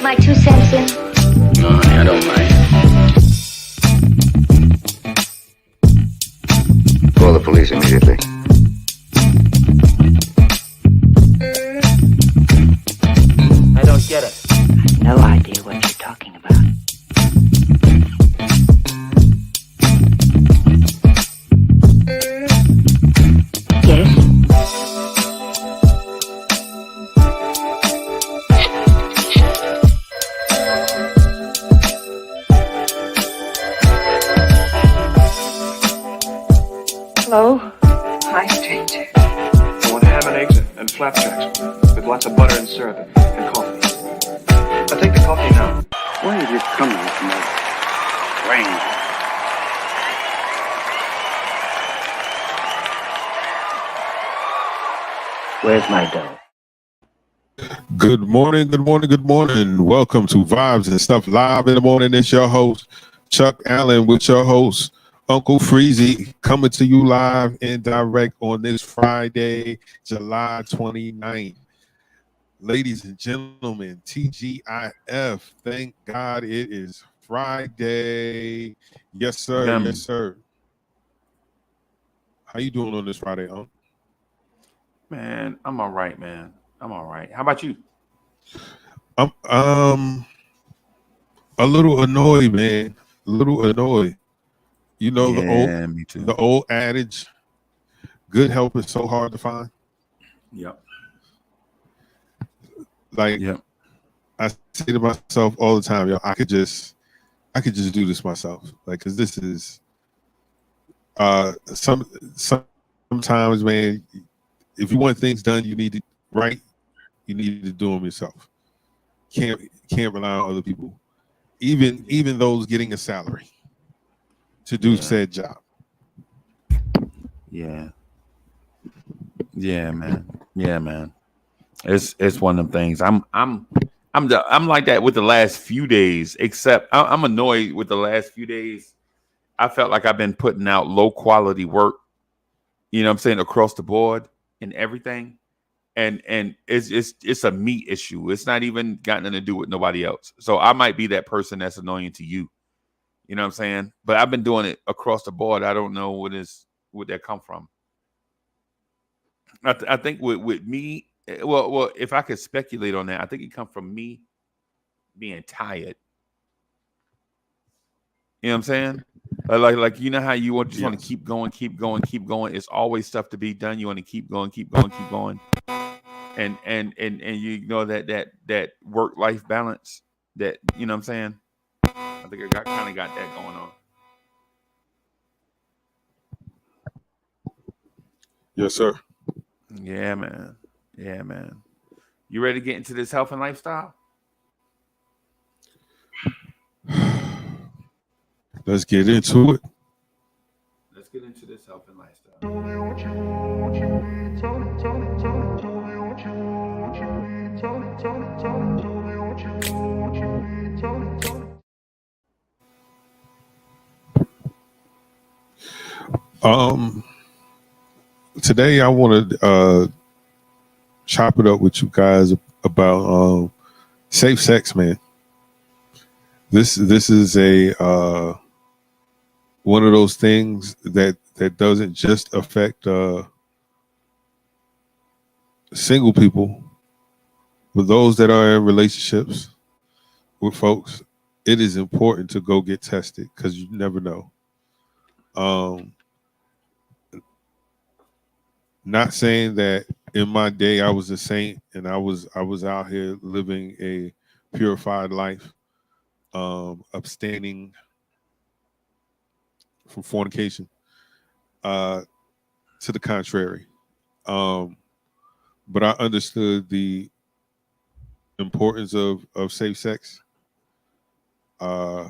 my 2 cents in? No, honey, I don't mind. Call the police immediately. I don't get it. No idea what you're talking about. Yes? Hello? Hi, stranger. I want ham and eggs and flapjacks with lots of butter and syrup and coffee. I'll take the coffee now. Why have you come here tonight? Rain. Where's my dough? Good morning, good morning, good morning. Welcome to Vibes and Stuff Live in the Morning. It's your host, Chuck Allen, with your host, Uncle Freezy, coming to you live and direct on this Friday, July 29th. Ladies and gentlemen, TGIF, thank God it is Friday. Yes, sir. Yum. Yes, sir. How you doing on this Friday, Uncle? Man, I'm all right, man. I'm all right. How about you? I'm a little annoyed, man. A little annoyed. You know, Me too. the old adage, good help is so hard to find. Yep. Like, Yep. I say to myself all the time, yo, I could just do this myself. Like, cause this is sometimes, man, if you want things done, you need to do them yourself. Can't rely on other people. Even those getting a salary to do said job. Yeah. Yeah, man. Yeah, man. It's one of them things. I'm like that with the last few days, except I'm annoyed with the last few days. I felt like I've been putting out low quality work, you know what I'm saying, across the board and everything. And it's a me issue. It's not even got nothing to do with nobody else. So I might be that person that's annoying to you. You know what I'm saying? But I've been doing it across the board. I don't know what that come from. I think with me, well, if I could speculate on that, I think it come from me being tired. You know what I'm saying? Like you know how you want to keep going. It's always stuff to be done. You want to keep going. And you know that work-life balance, that, you know what I'm saying? I think I kind of got that going on. Yes, sir. Yeah, man. You ready to get into this health and lifestyle? Let's get into it. Let's get into this health and lifestyle. Today I want to chop it up with you guys about safe sex, man. This is a one of those things that doesn't just affect single people, but those that are in relationships with folks. It is important to go get tested, because you never know. Not saying that in my day I was a saint and I was out here living a purified life, abstaining from fornication. To the contrary. But I understood the importance of safe sex. I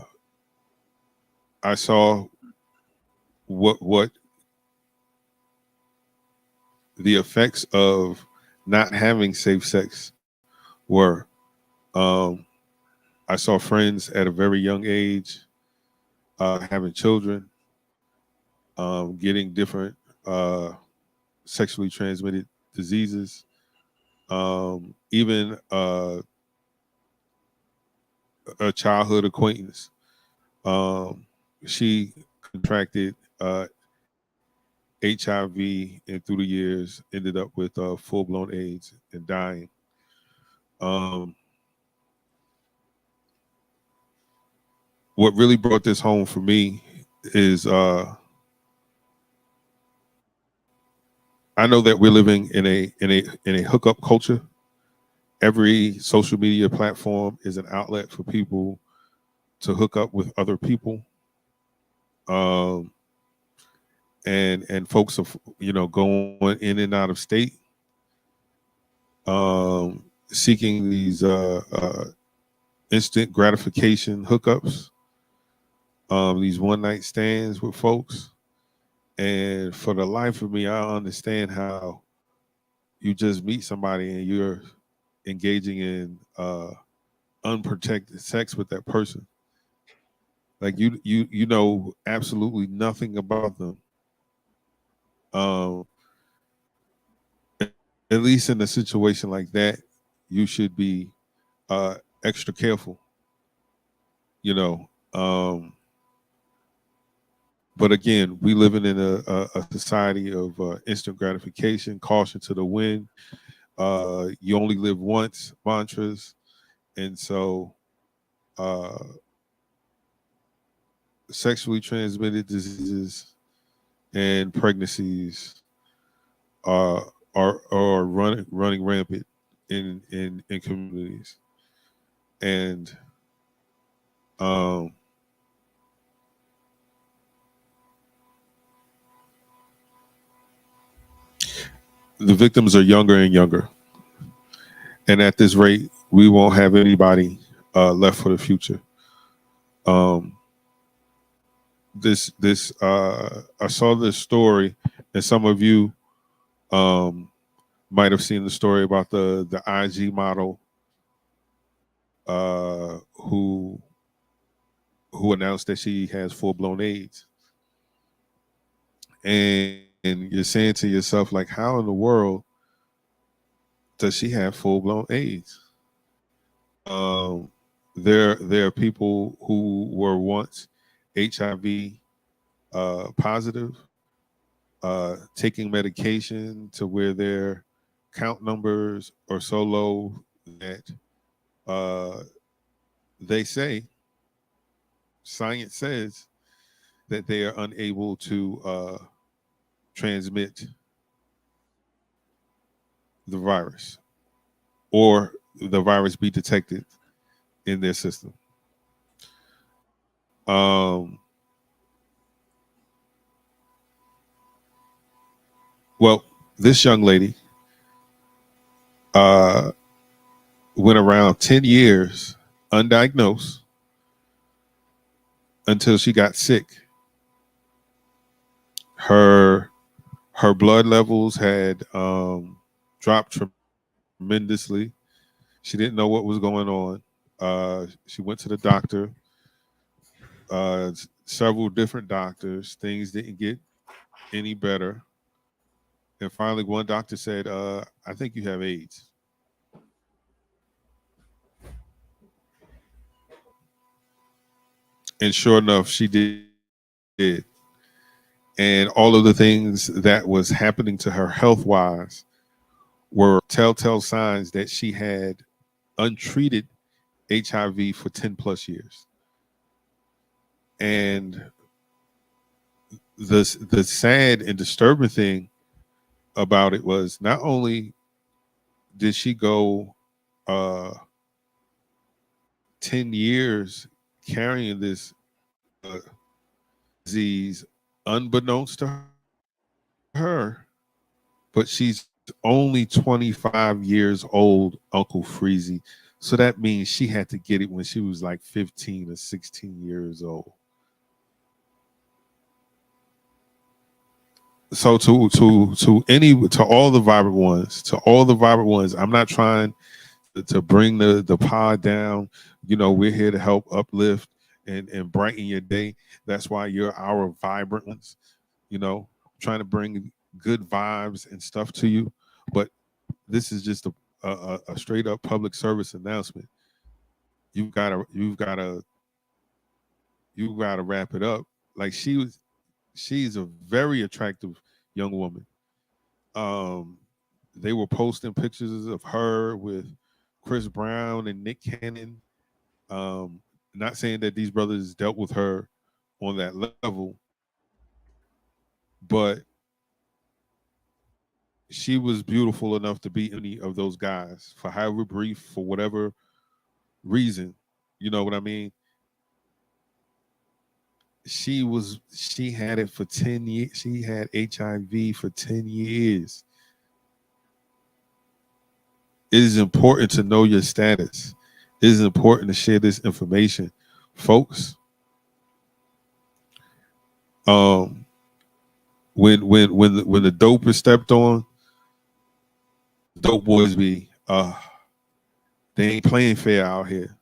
saw what the effects of not having safe sex were. I saw friends at a very young age having children, getting different sexually transmitted diseases, even a childhood acquaintance. She contracted HIV, and through the years ended up with full blown AIDS and dying. What really brought this home for me is I know that we're living in a hookup culture. Every social media platform is an outlet for people to hook up with other people. And folks are going in and out of state, seeking these instant gratification hookups, these one night stands with folks. And for the life of me, I understand how you just meet somebody and you're engaging in unprotected sex with that person. Like you know absolutely nothing about them. At least in a situation like that, you should be extra careful. But again, we living in a society of instant gratification, caution to the wind. You only live once mantras. And so sexually transmitted diseases and pregnancies are running rampant in communities. And the victims are younger and younger. And at this rate, we won't have anybody left for the future. I saw this story, and some of you might have seen the story about the IG model who announced that she has full-blown AIDS. And you're saying to yourself, like, how in the world does she have full-blown AIDS? There are people who were once HIV positive, taking medication to where their count numbers are so low that they say, science says, that they are unable to transmit the virus, or the virus be detected in their system. Well, this young lady went around 10 years undiagnosed until she got sick. Her blood levels had dropped tremendously. She didn't know what was going on. She went to the doctor, several different doctors. Things didn't get any better. And finally, one doctor said, I think you have AIDS. And sure enough, she did. And all of the things that was happening to her health-wise were telltale signs that she had untreated HIV for 10 plus years. And the sad and disturbing thing about it was, not only did she go 10 years carrying this disease unbeknownst to her, but she's only 25 years old, Uncle Freezy. So that means she had to get it when she was like 15 or 16 years old. So to all the vibrant ones, I'm not trying to bring the pod down. We're here to help uplift and brighten your day. That's why you're our vibrant ones. Trying to bring good vibes and stuff to you. But this is just a straight up public service announcement. you've gotta wrap it up. Like she's a very attractive young woman. They were posting pictures of her with Chris Brown and Nick Cannon. Not saying that these brothers dealt with her on that level, but she was beautiful enough to be any of those guys for however brief, for whatever reason. You know what I mean? She had it for 10 years. She had HIV for 10 years. It is important to know your status. It is important to share this information, folks. When the dope is stepped on, dope boys be they ain't playing fair out here.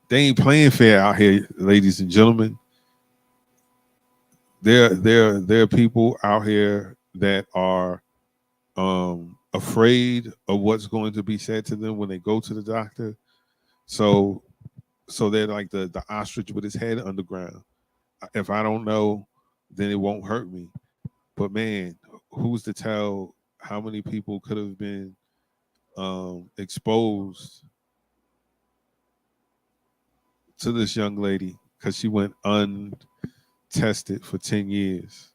They ain't playing fair out here, ladies and gentlemen. There are people out here that are afraid of what's going to be said to them when they go to the doctor. So they're like the ostrich with his head underground. If I don't know, then it won't hurt me. But man, who's to tell how many people could have been exposed to this young lady because she went untested for 10 years.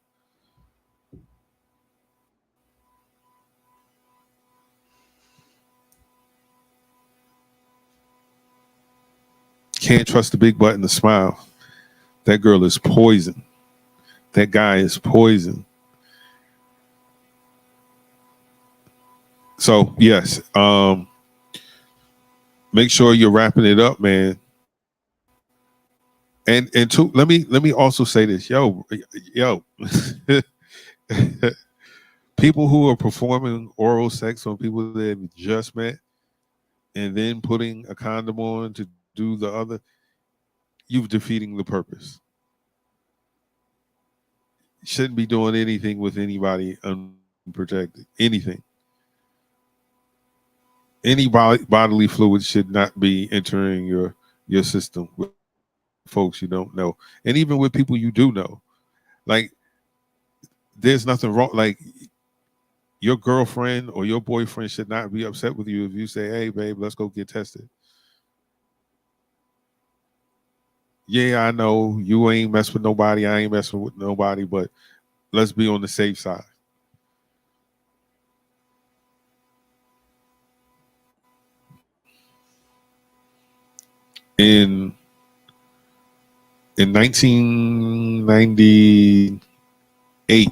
Can't trust the big button to smile. That girl is poison. That guy is poison. So yes, make sure you're wrapping it up, man. And let me also say this, yo, people who are performing oral sex on people that have just met and then putting a condom on to do the other, you've defeating the purpose. You shouldn't be doing anything with anybody unprotected. Anything. Any bodily fluid should not be entering your system with folks you don't know, and even with people you do know. Like, there's nothing wrong. Like, your girlfriend or your boyfriend should not be upset with you if you say, "Hey, babe, let's go get tested." Yeah, I know you ain't mess with nobody. I ain't messing with nobody, but let's be on the safe side. In 1998,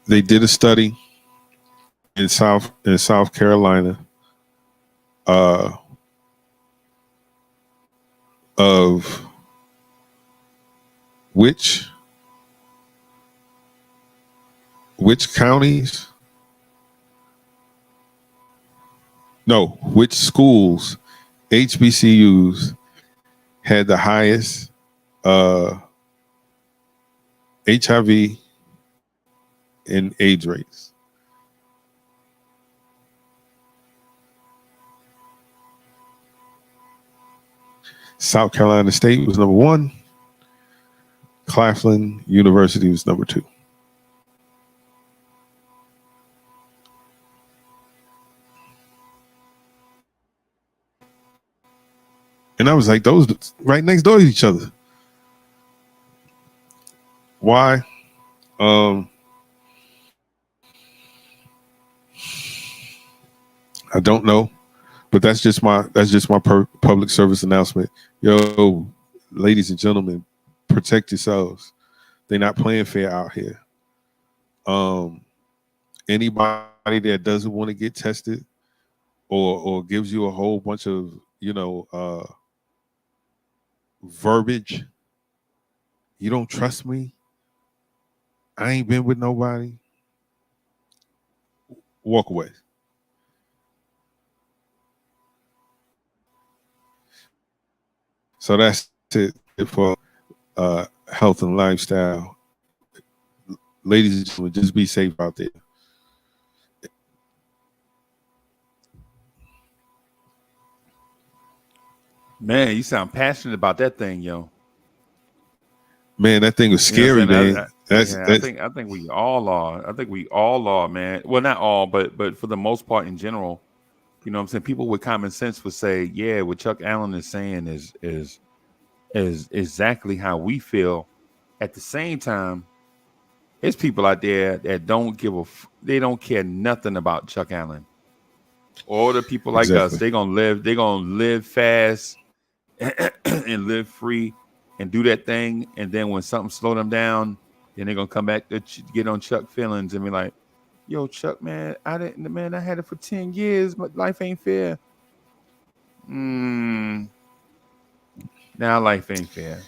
they did a study in South Carolina of which counties, no, which schools, HBCUs, had the highest HIV and AIDS rates. South Carolina State was number 1. Claflin University was number 2. And I was like, those right next door to each other. Why? I don't know, but that's just my public service announcement. Yo, ladies and gentlemen, protect yourselves. They're not playing fair out here. Anybody that doesn't want to get tested or gives you a whole bunch of, verbiage, you don't trust me, I ain't been with nobody, walk away. So that's it for health and lifestyle. Ladies and gentlemen, just be safe out there. Man, you sound passionate about that thing, yo. Man, that thing was You know what scary, I'm saying? man. That's I think we all are. I think we all are, man. Well, not all, but for the most part in general, you know what I'm saying? People with common sense would say, yeah, what Chuck Allen is saying is exactly how we feel. At the same time, there's people out there that don't they don't care nothing about Chuck Allen. Or the people like us, exactly they're gonna live fast and live free and do that thing. And then when something slow them down, then they're gonna come back to get on Chuck feelings and be like, yo, Chuck, man, I had it for 10 years, but life ain't fair. Now life ain't fair.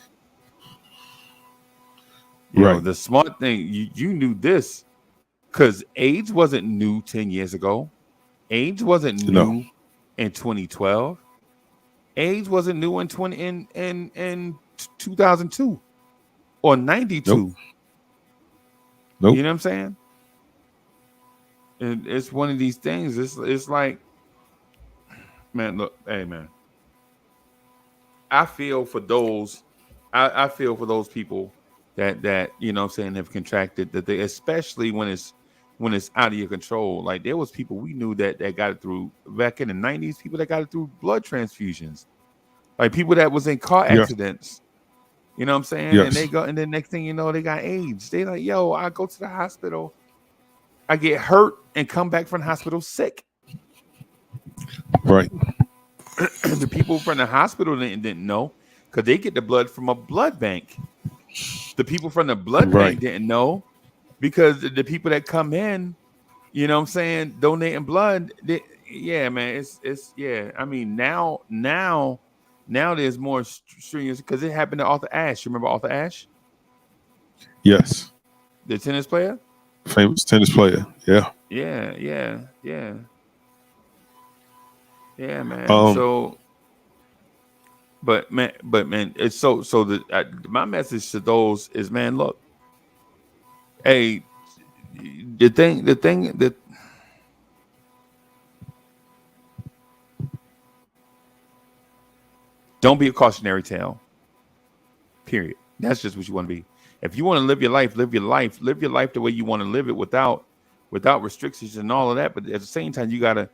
right. The smart thing, you knew this because AIDS wasn't new 10 years ago. AIDS wasn't new in 2012. AIDS wasn't new in 2002 or 92. Nope. You know what I'm saying? And it's one of these things. It's like, man, look, hey, man. I feel for those people that you know what I'm saying have contracted that they, especially when it's out of your control. Like there was people we knew that got it through back in the 90s, people that got it through blood transfusions. Like people that was in car accidents. You know what I'm saying? Yes. And they go, and then next thing you know, they got AIDS. They like, yo, I go to the hospital, I get hurt and come back from the hospital sick. Right. The people from the hospital didn't know because they get the blood from a blood bank. The people from the blood bank didn't know because the people that come in, you know what I'm saying, donating blood, man, it's I mean, now there's more streams because it happened to Arthur Ashe. You remember Arthur Ashe? Yes. The tennis player? Famous tennis player. Yeah. Yeah, man. But man, it's so my message to those is, man, look, hey, the thing that don't be a cautionary tale. Period. That's just what you want to be. If you want to live your life the way you want to live it without restrictions and all of that. But at the same time, you gotta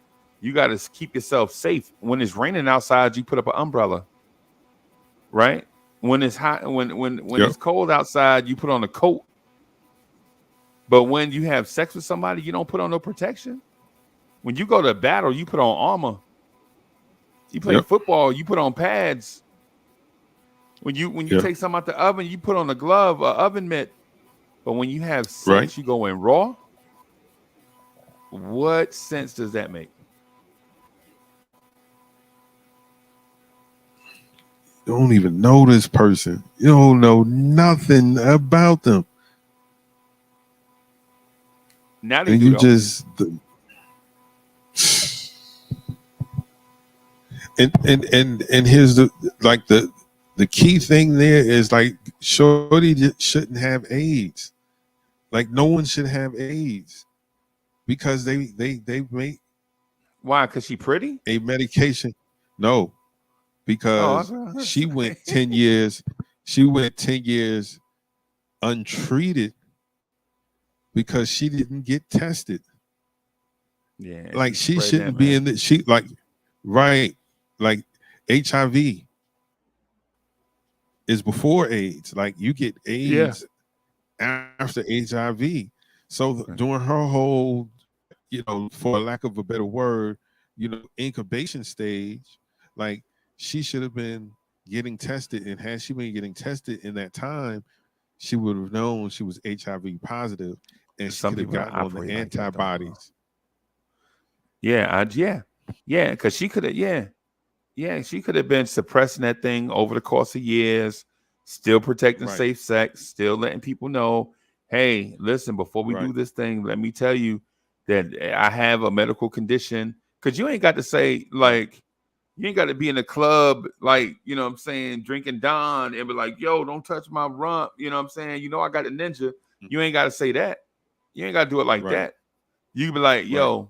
keep yourself safe. When it's raining outside, you put up an umbrella. Right? When it's hot, when it's cold outside, you put on a coat. But when you have sex with somebody, you don't put on no protection. When you go to battle, you put on armor. You play football, you put on pads. When you take something out the oven, you put on a glove, a oven mitt. But when you have sex, you go in raw. What sense does that make? You don't even know this person. You don't know nothing about them. Now they and do, you just and here's the key thing there is like shorty shouldn't have AIDS. Like no one should have AIDS because they make why? Because she pretty? A medication. No. Because she went 10 years. She went 10 years untreated because she didn't get tested. Yeah. Like she shouldn't be in the like HIV is before AIDS. Like you get AIDS after HIV. So during her whole, for lack of a better word, incubation stage, like she should have been getting tested, and had she been getting tested in that time, she would have known she was HIV positive, and she could have gotten on the antibodies. Because she could have, she could have been suppressing that thing over the course of years, still protecting safe sex, still letting people know, hey, listen, before we do this thing, let me tell you that I have a medical condition. Because you ain't got to say, like, you ain't got to be in a club, like, you know what I'm saying, drinking Don and be like, yo, don't touch my rump. You know what I'm saying? You know, I got a ninja. You ain't got to say that. You ain't got to do it like that. You be like, yo,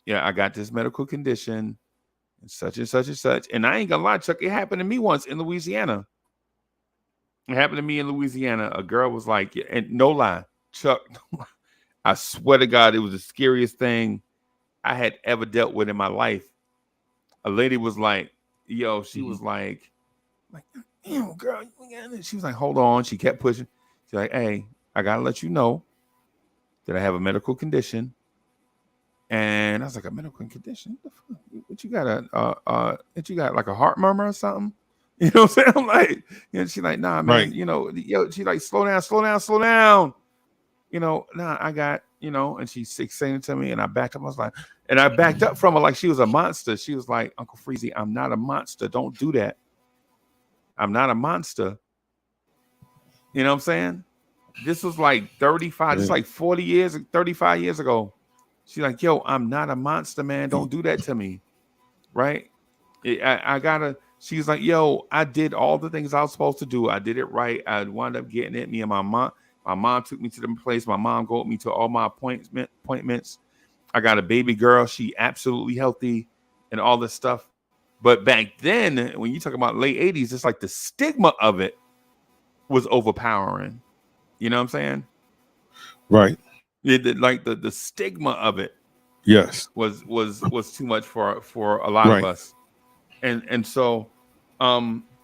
I got this medical condition. and such and such and such. And I ain't gonna lie, Chuck, it happened to me once in Louisiana. It happened to me in Louisiana. A girl was like, and no lie, Chuck, I swear to God, it was the scariest thing I had ever dealt with in my life. A lady was like, yo, she was like, ew, girl, she was like, hold on. She kept pushing. She's like, hey, I gotta let you know that I have a medical condition. And I was like, a medical condition? What you got? What you got, like a heart murmur or something? You know what I'm saying? I'm like, she's like, nah, man, Right. you know, she like, slow down. You know, nah, I got, and she's saying it to me, and I backed up. I was like, and I backed up from her like she was a monster. She was like, Uncle Freezy, I'm not a monster. Don't do that. I'm not a monster. You know what I'm saying? This was like 35, this is like 35 years ago. She's like, yo, I'm not a monster, man. Don't do that to me. Right? She's like, yo, I did all the things I was supposed to do. I did it right. I wound up getting it. Me and my mom took me to the place. My mom got me to all my appointments. I got a baby girl. She absolutely healthy and all this stuff. But back then, when you talk about late 80s, it's like the stigma of it was overpowering. You know what I'm saying? Right. Like the stigma of it, yes, was too much for a lot of us. And so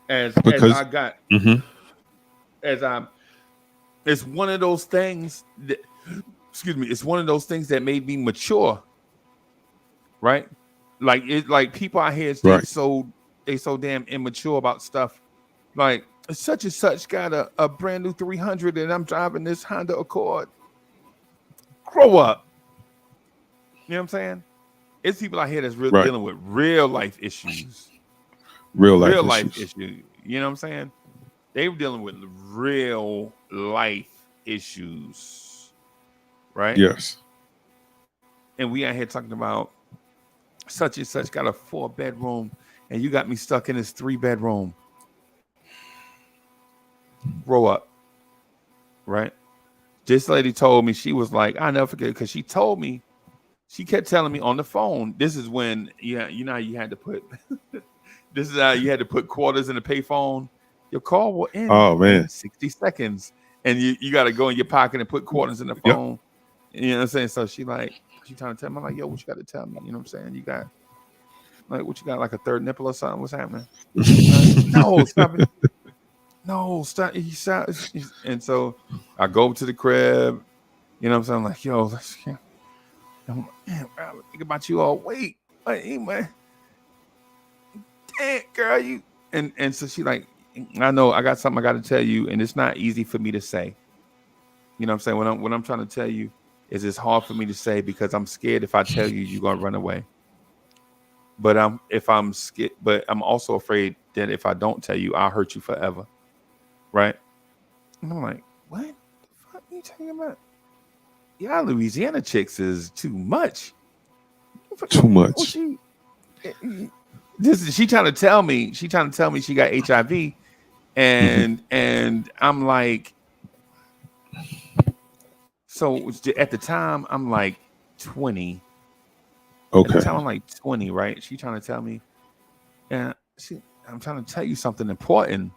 it's one of those things that, it's one of those things that made me mature. Right? Like people out here, they so damn immature about stuff. Like such and such got a brand new 300 and I'm driving this Honda Accord. Grow up. You know what I'm saying? It's people out here that's really dealing with real life issues. Real life issues. You know what I'm saying? They were dealing with real life issues. Right? Yes. And we out here talking about such and such got a 4-bedroom and you got me stuck in this 3-bedroom. Grow up. Right? This lady told me, she was like, I'll never forget, because she told me, she kept telling me on the phone, this is when, you know how you had to put, this is how you had to put quarters in the payphone. Your call will end in 60 seconds. And you got to go in your pocket and put quarters in the phone. Yep. You know what I'm saying? So she trying to tell me, I'm like, yo, what you got to tell me? You know what I'm saying? You got, like, what you got, like a third nipple or something? What's happening? No, stop it. No, stop. And so I go to the crib, you know what I'm saying? I'm like, yo, think about you all. Wait, hey, man. Damn, girl, you. And so she like, I know I got something I got to tell you, and it's not easy for me to say. You know what I'm saying? What I'm trying to tell you is it's hard for me to say because I'm scared if I tell you, you're going to run away. But I'm scared, but I'm also afraid that if I don't tell you, I'll hurt you forever. Right? And I'm like, what the fuck are you talking about? Y'all Louisiana chicks is too much. Too much. She trying to tell me she got HIV. And I'm like, so at the time I'm like 20. Okay. At the time I'm like 20, right? She trying to tell me, and I'm trying to tell you something important.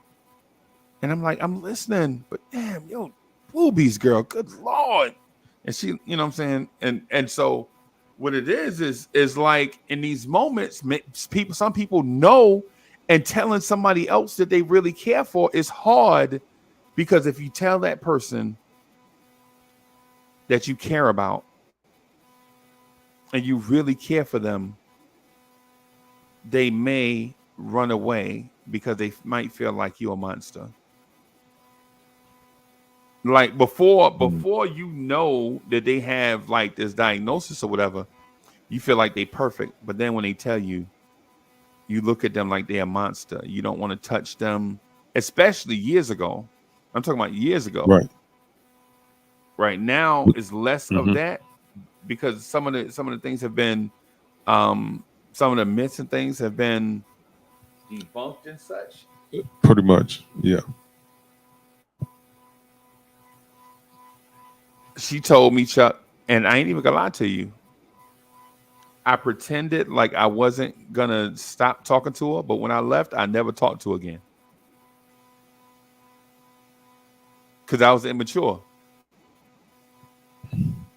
And I'm like, I'm listening, but damn, yo, boobies, girl, good Lord. And she, you know what I'm saying? And so what it is like in these moments, some people know, and telling somebody else that they really care for is hard, because if you tell that person that you care about and you really care for them, they may run away because they might feel like you're a monster. Like before you know that they have like this diagnosis or whatever, you feel like they're perfect. But then when they tell you, you look at them like they're a monster. You don't want to touch them, especially years ago. I'm talking about years ago. Right. Right now is less of that, because some of the things have been, some of the myths and things have been debunked and such. Pretty much, yeah. She told me, Chuck, and I ain't even gonna lie to you. I pretended like I wasn't gonna stop talking to her, but when I left, I never talked to her again because I was immature.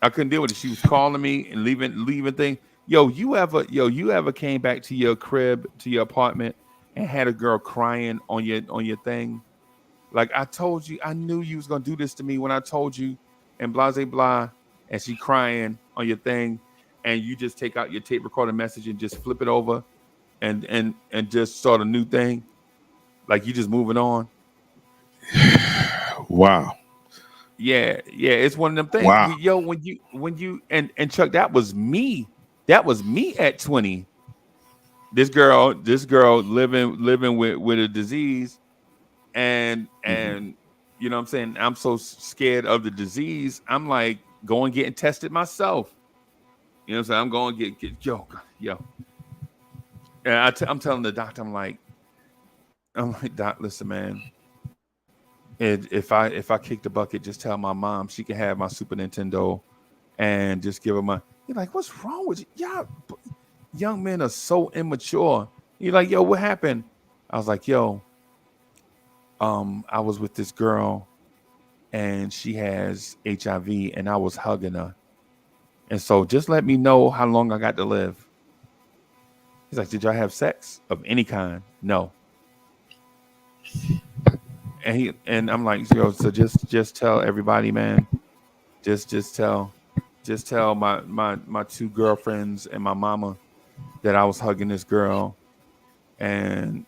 I couldn't deal with it. She was calling me and leaving things. You ever came back to your crib, to your apartment, and had a girl crying on your thing? Like, I told you, I knew you was gonna do this to me when I told you, and blah blah blah, and she crying on your thing, and you just take out your tape recorder message and just flip it over, and just start a new thing, like you just moving on. Wow. Yeah, it's one of them things. Wow. When you and Chuck, that was me. That was me at 20. This girl living with a disease, and you know what I'm saying, I'm so scared of the disease. I'm like going getting tested myself. You know what I'm saying? I'm going to get yo. And I'm telling the doctor, I'm like, Doc, listen, man. If I kick the bucket, just tell my mom she can have my Super Nintendo, and just give her my. You're like, what's wrong with you? Y'all, young men are so immature. You're like, yo, what happened? I was like, yo, I was with this girl, and she has HIV, and I was hugging her, and so just let me know how long I got to live. He's like, did y'all have sex of any kind? No. And I'm like, yo, so just tell everybody, man. Just tell my two girlfriends and my mama that I was hugging this girl, and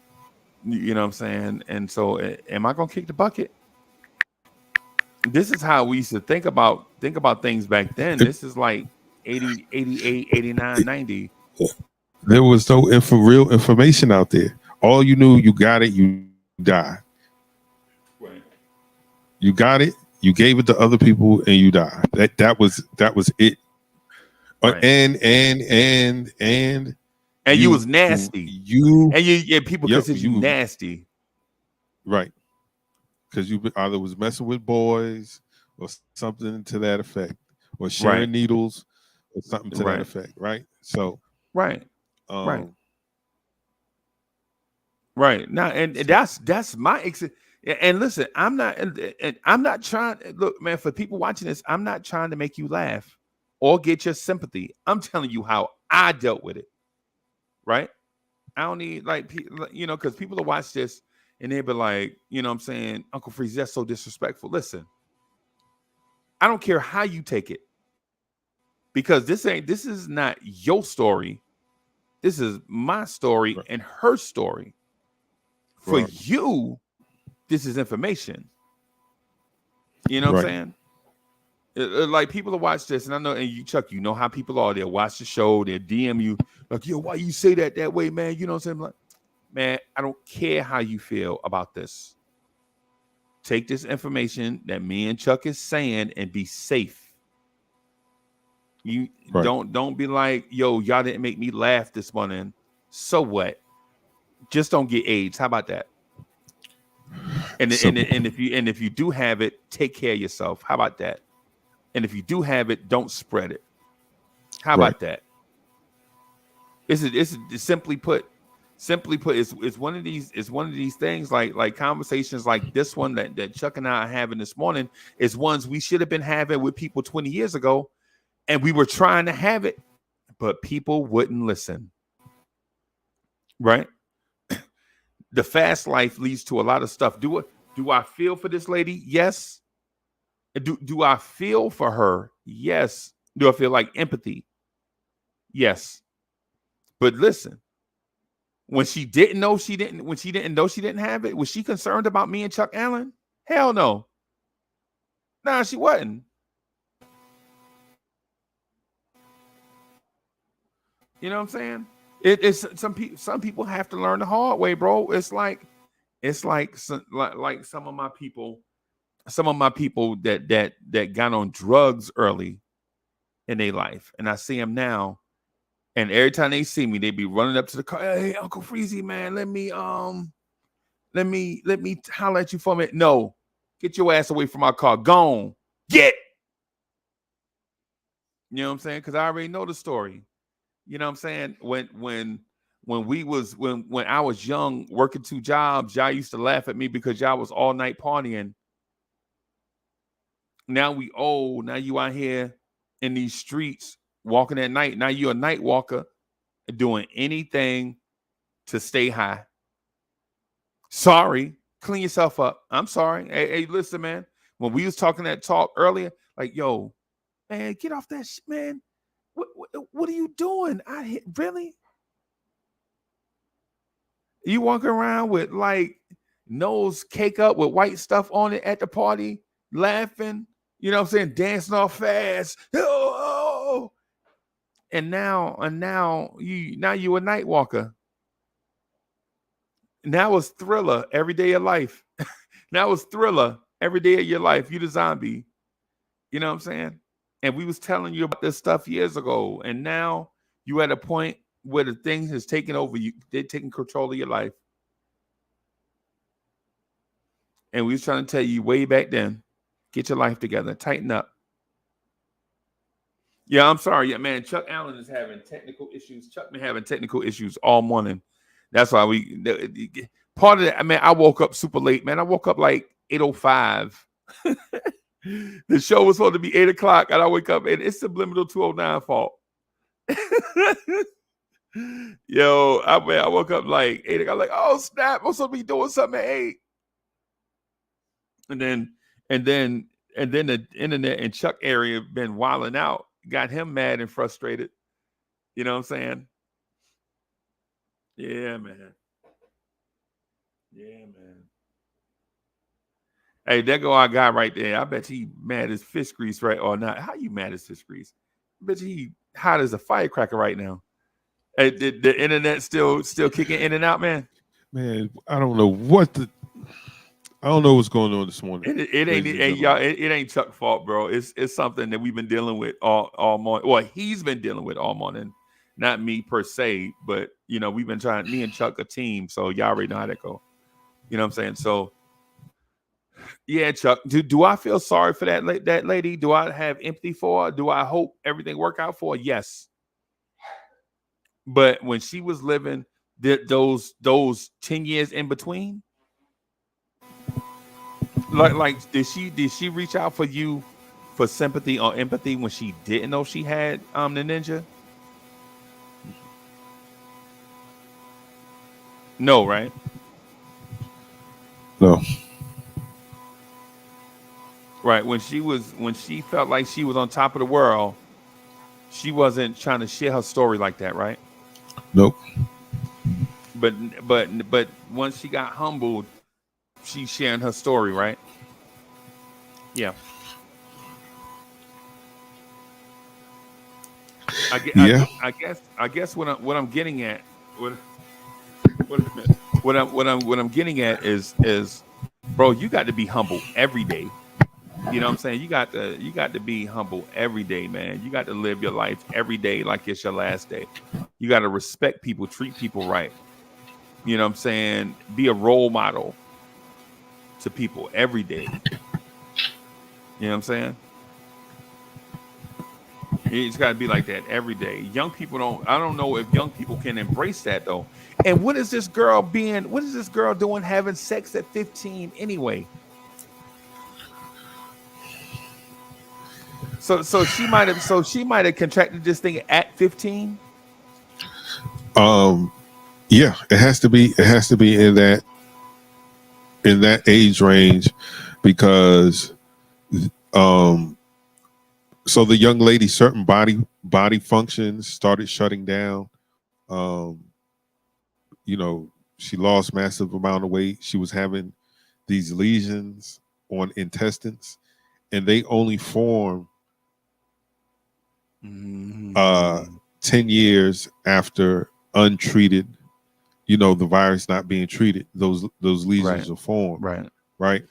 you know what I'm saying. And so, am I gonna kick the bucket? This is how we used to think about things back then. This is like 80, 88, 89, 90. There was no real information out there. All you knew, you got it, you died. Right. You got it, you gave it to other people, and you died. That was it. Right. And you was nasty. People consider you nasty. Right. Because you either was messing with boys or something to that effect, or sharing needles or something to that effect, right? So right. Now, and that's my and listen, I'm not trying. Look, man, for people watching this, I'm not trying to make you laugh or get your sympathy. I'm telling you how I dealt with it. Right? I don't need because people will watch this and they'll be like, you know what I'm saying, Uncle Freeze, that's so disrespectful. Listen, I don't care how you take it, because this is not your story. This is my story and her story. For you, this is information. You know what I'm saying? Like, people will watch this, and I know, and you, Chuck, you know how people are. They'll watch the show, they'll DM you, like, yo, why you say that way, man? You know what I'm saying? Like, man, I don't care how you feel about this. Take this information that me and Chuck is saying and be safe. You don't be like, yo, y'all didn't make me laugh this morning. So what? Just don't get AIDS. How about that? And if you do have it, take care of yourself. How about that? And if you do have it, don't spread it. How about that? It's simply put, it's one of these things, like conversations like this one that Chuck and I are having this morning is ones we should have been having with people 20 years ago, and we were trying to have it, but people wouldn't listen. Right? The fast life leads to a lot of stuff. Do I feel for this lady? Yes. Do I feel for her? Yes. Do I feel like empathy? Yes. But listen, when she didn't know she didn't have it, was she concerned about me and Chuck Allen? Hell no. Nah, she wasn't. You know what I'm saying? It's some people have to learn the hard way, bro. It's like some of my people that got on drugs early in their life, and I see them now, and every time they see me, they be running up to the car. Hey, Uncle Freezy, man, let me holler at you for a minute. No, get your ass away from my car. Gone. Get. You know what I'm saying? Because I already know the story. You know what I'm saying? When I was young, working 2 jobs, y'all used to laugh at me because y'all was all night partying. Now we old. Now you out here in these streets walking at night. Now you're a night walker doing anything to stay high. Sorry, clean yourself up. I'm sorry. Hey, listen, man. When we was talking that talk earlier, like, yo, man, get off that shit, man. What are you doing? Really? You walking around with like nose cake up with white stuff on it at the party, laughing, you know what I'm saying, dancing all fast. Oh. And now you a night walker. Now it's Thriller every day of life. Now it's Thriller every day of your life. You the zombie. You know what I'm saying? And we was telling you about this stuff years ago. And now you at a point where the thing has taken over you. They're taking control of your life. And we was trying to tell you way back then, get your life together. Tighten up. Yeah, I'm sorry. Yeah, man, Chuck Allen is having technical issues. Chuck been having technical issues all morning. That's why part of that, I mean, I woke up super late, man. I woke up like 8:05. The show was supposed to be 8 o'clock, and I wake up, and it's Subliminal 209 fault. Yo, I woke up like 8 o'clock. I'm like, oh, snap. I'm supposed to be doing something at 8. And then the internet and Chuck area been wilding out, got him mad and frustrated. You know what I'm saying? Yeah, man. Yeah, man. Hey, there go our guy right there. I bet he mad as fish grease, right? Or not. How you mad as fish grease? I bet he hot as a firecracker right now. Hey, the internet still kicking in and out, man? Man, I don't know what's going on this morning. It ain't Chuck's fault, bro. It's something that we've been dealing with all morning. Well, he's been dealing with all morning. Not me per se, but you know, we've been trying, me and Chuck a team, so y'all already know how that go. You know what I'm saying? So yeah, Chuck, do I feel sorry for that lady? Do I have empathy for her? Do I hope everything work out for her? Yes. But when she was living those 10 years in between, like did she reach out for you for sympathy or empathy when she didn't know she had the ninja? No, right? No. Right. When she felt like she was on top of the world, she wasn't trying to share her story like that, right? Nope. But once she got humbled, she's sharing her story, right? Yeah. I guess what I'm getting at, what I'm getting at is, bro, you got to be humble every day. You know what I'm saying? You got to be humble every day, man. You got to live your life every day like it's your last day. You got to respect people, treat people right. You know what I'm saying? Be a role model to people every day. You know what I'm saying? It's got to be like that every day. Young people I don't know if young people can embrace that though. And what is this girl doing having sex at 15 anyway? So she might have contracted this thing at 15. Yeah, it has to be in that age range, because so the young lady, certain body functions started shutting down. You know, she lost massive amount of weight. She was having these lesions on intestines, and they only form 10 years after untreated. You know, the virus not being treated, those lesions are formed. Right.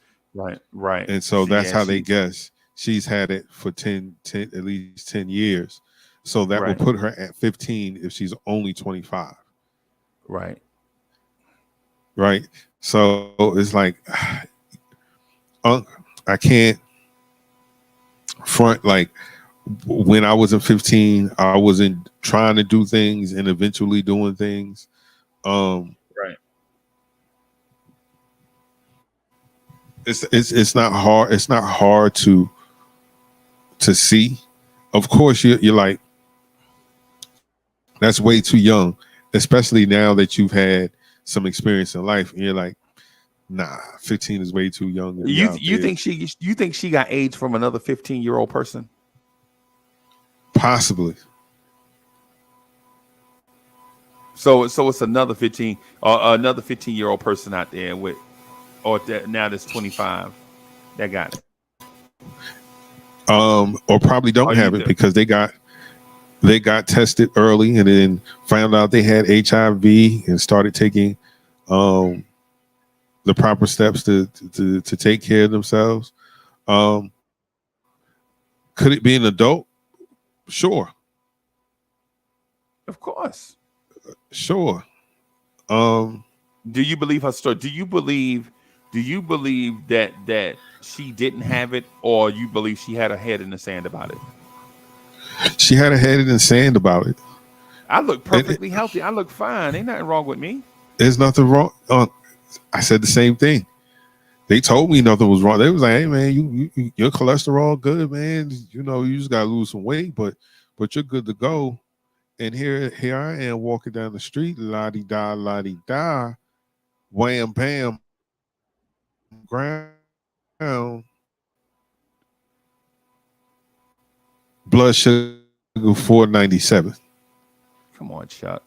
And so that's how they guess she's had it for 10 at least 10 years. So that would put her at 15 if she's only 25. Right. So it's like, I can't front, like, when I wasn't 15, I wasn't trying to do things and eventually doing things. Right. It's not hard. It's not hard to see. Of course, you're like, that's way too young, especially now that you've had some experience in life. And you're like, nah, 15 is way too young. You think she got AIDS from another 15-year-old person? Possibly. So it's another 15-year-old person out there with, now that's 25 that got it. Or probably don't have it because they got tested early and then found out they had HIV and started taking the proper steps to take care of themselves. Could it be an adult? Sure. Of course. Sure. Do you believe her story? Do you believe that she didn't have it, or you believe she had her head in the sand about it? She had her head in the sand about it. I look perfectly healthy. I look fine. Ain't nothing wrong with me. There's nothing wrong. I said the same thing. They told me nothing was wrong. They was like, "Hey man, you your cholesterol good, man. You know, you just gotta lose some weight, but you're good to go." And here I am walking down the street, la-di-da, wham bam, ground, blood sugar 497. Come on, Chuck.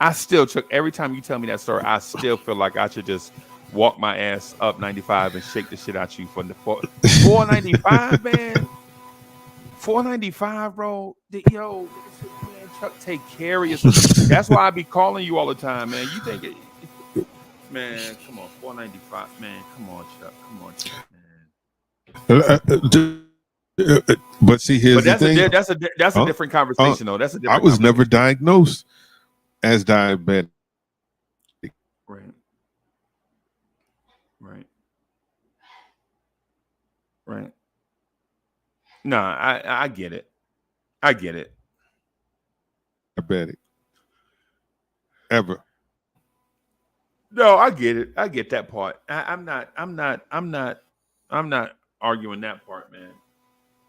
Chuck, every time you tell me that story, I still feel like I should just walk my ass up 95 and shake the shit out you for the 495, man. 495, bro. Yo, man, Chuck, take care of yourself. That's why I be calling you all the time, man. You think it, man? Come on, 495, man. Come on, Chuck, man. But see, here's the thing. That's a different conversation, though. That's a different. I was never diagnosed as diabetic. Right. No, I get it. I get it. Diabetic. Ever. No, I get it. I get that part. I'm not arguing that part, man.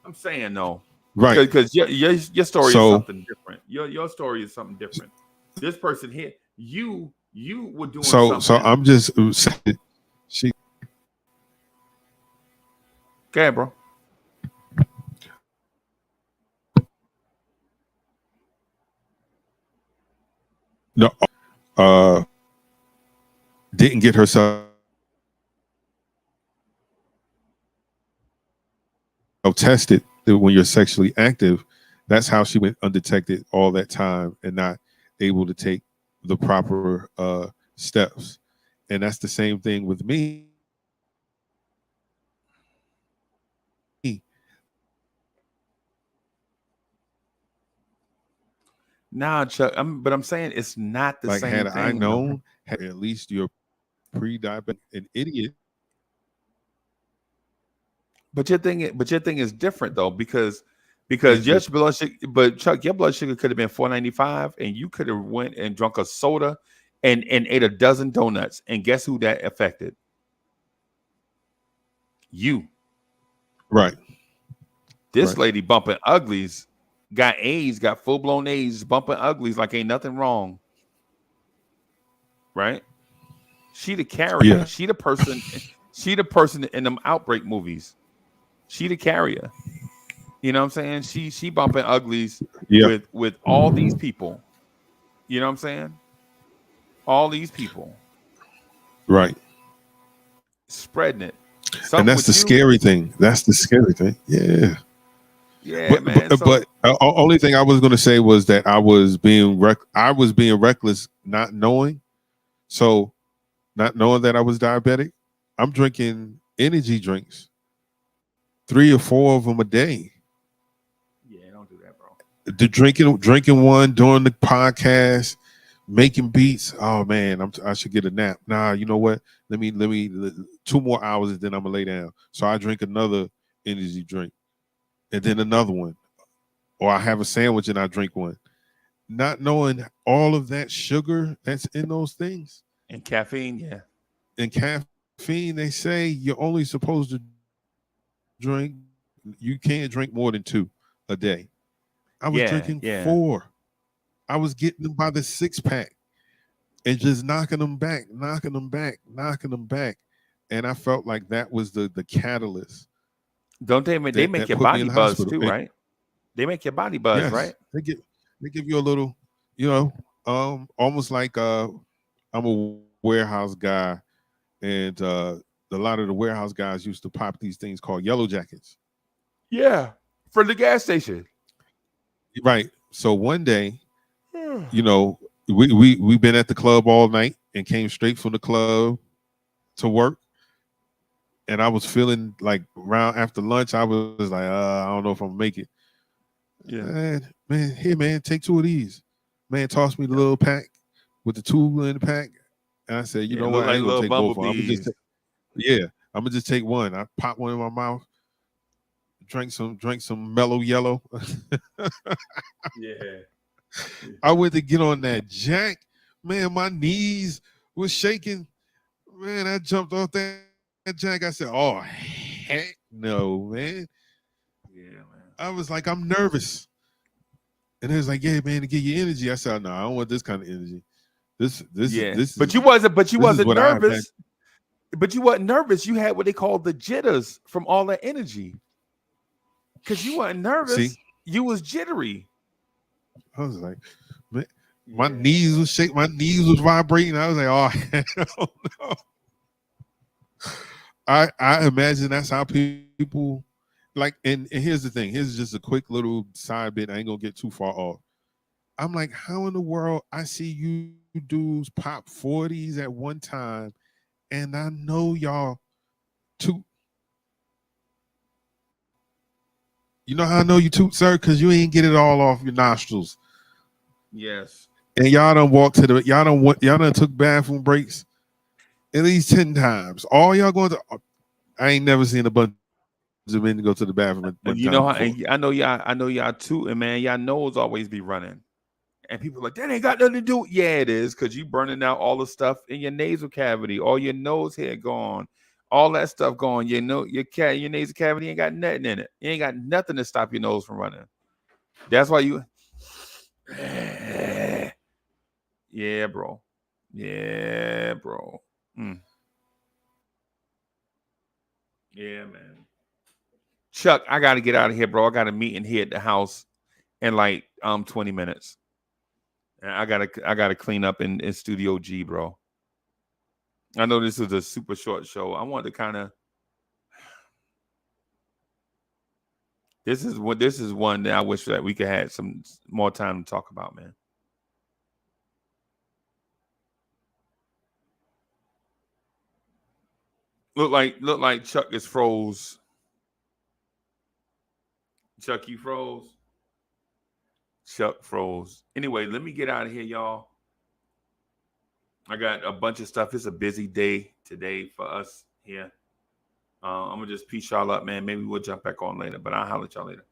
I'm saying no. Right. Because your story is something different. Your story is something different. This person here, you were doing something. So I'm just saying she. Okay, bro. No, didn't get herself tested when you're sexually active. That's how she went undetected all that time and not able to take the proper steps. And that's the same thing with me. Nah, Chuck. But I'm saying it's not the same thing. Had I known, at least you're pre-diabetic, an idiot. But your thing is different though, because your blood sugar, but Chuck, your blood sugar could have been 495, and you could have went and drunk a soda and ate a dozen donuts, and guess who that affected? You. Right. This lady bumping uglies. Got AIDS, got full-blown AIDS, bumping uglies like ain't nothing wrong. Right? She the carrier. Yeah. She the person in them outbreak movies. She the carrier. You know what I'm saying? She bumping uglies with all these people. You know what I'm saying? All these people. Right. Spreading it. And that's the scary thing. That's the scary thing. Yeah. Yeah, man. But only thing I was going to say was that I was being reckless, not knowing. So, not knowing that I was diabetic, I'm drinking energy drinks, 3 or 4 of them a day. Yeah, don't do that, bro. The drinking one during the podcast, making beats. Oh man, I should get a nap. Nah, you know what? Let me 2 more hours and then I'm gonna lay down. So I drink another energy drink. And then another one. or I have a sandwich and I drink one, not knowing all of that sugar that's in those things And caffeine, yeah. and caffeine. They say you're only supposed to drink. You can't drink more than 2 a day. I was drinking 4. I was getting them by the 6-pack and just knocking them back. And I felt like that was the catalyst. Don't they make your body buzz too, right? They make your body buzz, right? They give you a little, almost like I'm a warehouse guy, and a lot of the warehouse guys used to pop these things called Yellow Jackets. Yeah, for the gas station. Right. So one day, we've been at the club all night and came straight from the club to work. And I was feeling like around after lunch, I was like, I don't know if I'm gonna make it. Yeah. Man, take 2 of these. Man, toss me the little pack with the 2 in the pack. And I said, you know what? I ain't gonna take both of them. I'm gonna just take one. I popped one in my mouth, drank some Mellow Yellow. Yeah. I went to get on that jack. Man, my knees was shaking. Man, I jumped off that jack. I said, oh, heck no, man. Yeah, man. I was like, I'm nervous. And it was like, yeah, man, to get you energy. I said, no, I don't want this kind of energy. But you wasn't nervous. But you wasn't nervous. You had what they call the jitters from all that energy. Because you wasn't nervous. See? You was jittery. I was like, man, my knees was shaking. My knees was vibrating. I was like, oh, hell no. I imagine that's how people like, and here's the thing. Here's just a quick little side bit. I ain't gonna get too far off. I'm like, how in the world I see you dudes pop 40s at one time, and I know y'all toot. You know how I know you toot, sir? Because you ain't get it all off your nostrils. Yes. And y'all done took bathroom breaks at least 10 times. All y'all going to, I ain't never seen a bunch of men go to the bathroom. And you know how, and I know y'all too, and man, y'all nose always be running. And people are like, that ain't got nothing to do. Yeah, it is, because you burning out all the stuff in your nasal cavity, all your nose hair gone, all that stuff gone. Your nasal cavity ain't got nothing in it. You ain't got nothing to stop your nose from running. That's why you. Yeah, bro. Yeah, bro. Yeah, man. Chuck, I got to get out of here, bro. I got a meeting here at the house in like 20 minutes. And I gotta clean up in Studio G, bro. I know this is a super short show. I want to kind of. This is one that I wish that we could have some more time to talk about, man. Look like Chuck is froze. Chuck, you froze. Chuck froze. Anyway, let me get out of here, y'all. I got a bunch of stuff. It's a busy day today for us here. I'm going to just peace y'all up, man. Maybe we'll jump back on later, but I'll holler at y'all later.